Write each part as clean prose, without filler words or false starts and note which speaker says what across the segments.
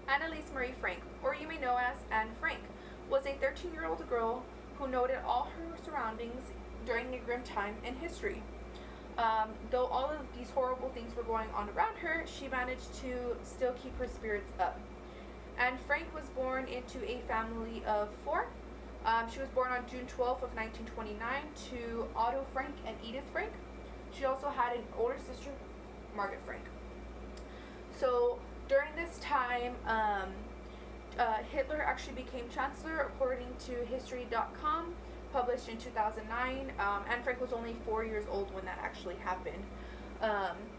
Speaker 1: Annalise Marie Frank, or you may know as Anne Frank, was a 13-year-old girl who noted all her surroundings during a grim time in history. Though all of these horrible things were going on around her, she managed to still keep her spirits up. Anne Frank was born into a family of four. She was born on June 12th of 1929 to Otto Frank and Edith Frank. She also had an older sister, Margaret Frank. So during this time, Hitler actually became chancellor, according to History.com, published in 2009. Anne Frank was only 4 years old when that actually happened.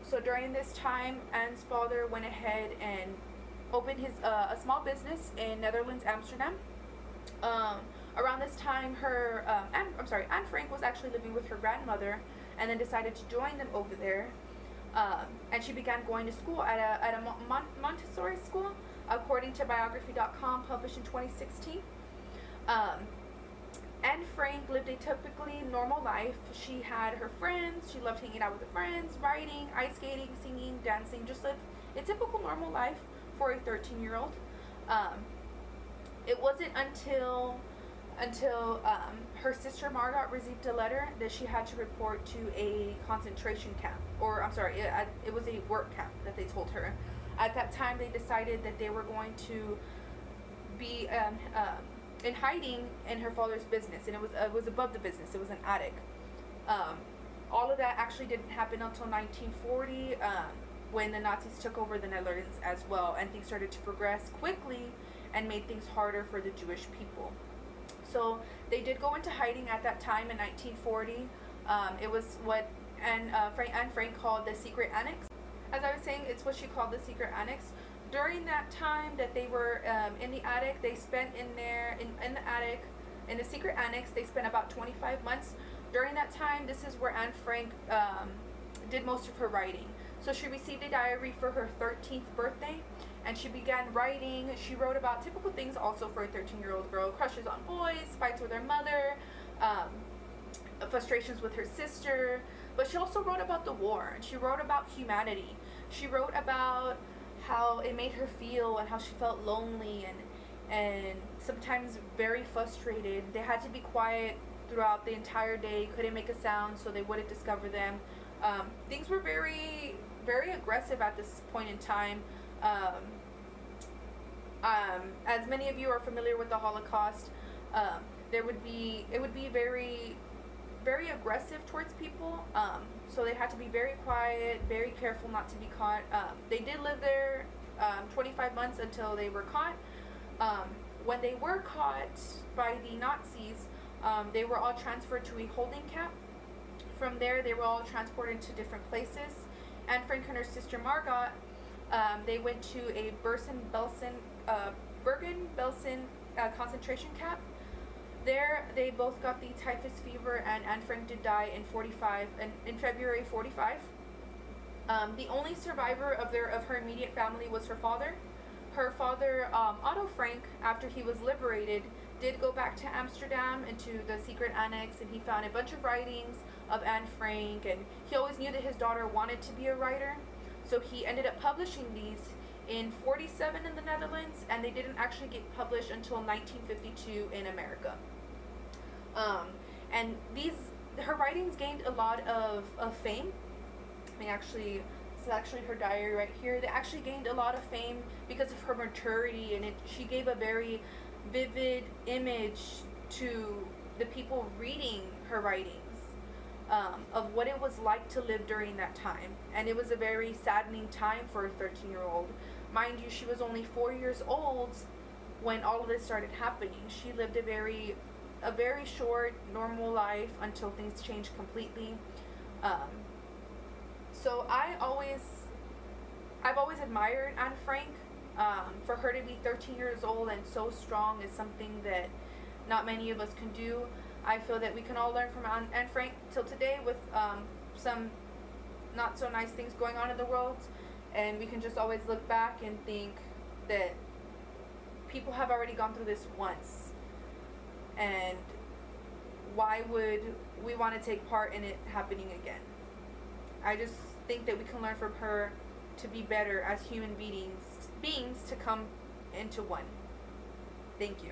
Speaker 1: So during this time, Anne's father went ahead and opened a small business in Netherlands, Amsterdam. Around this time, Anne Frank was actually living with her grandmother, and then decided to join them over there. And she began going to school at a Montessori school, according to Biographical, published in 2016. Anne Frank lived a typically normal life. She had her friends. She loved hanging out with her friends, riding, ice skating, singing, dancing. Just lived a typical normal life for a 13-year-old. It wasn't until her sister Margot received a letter that she had to report to a concentration camp, or it was a work camp that they told her. At that time, they decided that they were going to be in hiding in her father's business, and it was above the business. It was an attic. All of that actually didn't happen until 1940, when the Nazis took over the Netherlands as well, and things started to progress quickly and made things harder for the Jewish people. So they did go into hiding at that time in 1940. It was what Anne Frank called the secret annex. As I was saying, it's what she called the secret annex. During that time that they were in the attic, they spent in the attic, in the secret annex, they spent about 25 months. During that time, this is where Anne Frank did most of her writing. So she received a diary for her 13th birthday, and she began writing. She wrote about typical things also for a 13-year-old girl: crushes on boys, fights with her mother, frustrations with her sister. But she also wrote about the war, and she wrote about humanity. She wrote about how it made her feel and how she felt lonely and sometimes very frustrated. They had to be quiet throughout the entire day, couldn't make a sound so they wouldn't discover them. Things were very, very aggressive at this point in time. As many of you are familiar with the Holocaust, it would be very, very aggressive towards people. So they had to be very quiet, very careful not to be caught. They did live there 25 months until they were caught. When they were caught by the Nazis, they were all transferred to a holding camp. From there, they were all transported to different places. Anne Frank and her sister Margot, they went to a Bergen-Belsen concentration camp. There, they both got the typhus fever, and Anne Frank did die in February 45. The only survivor of her immediate family was her father. Her father, Otto Frank, after he was liberated, did go back to Amsterdam into the secret annex, and he found a bunch of writings of Anne Frank, and he always knew that his daughter wanted to be a writer, so he ended up publishing these in 47 in the Netherlands, and they didn't actually get published until 1952 in America. And her writings gained a lot of fame. This is actually her diary right here. They actually gained a lot of fame because of her maturity, and she gave a very vivid image to the people reading her writings of what it was like to live during that time. And it was a very saddening time for a 13-year-old. Mind you, she was only 4 years old when all of this started happening. She lived a very short, normal life until things changed completely. So I've always admired Anne Frank. For her to be 13 years old and so strong is something that not many of us can do. I feel that we can all learn from Anne Frank till today, with some not so nice things going on in the world, and we can just always look back and think that people have already gone through this once, and why would we want to take part in it happening again? I just think that we can learn from her to be better as human beings to come into one. Thank you.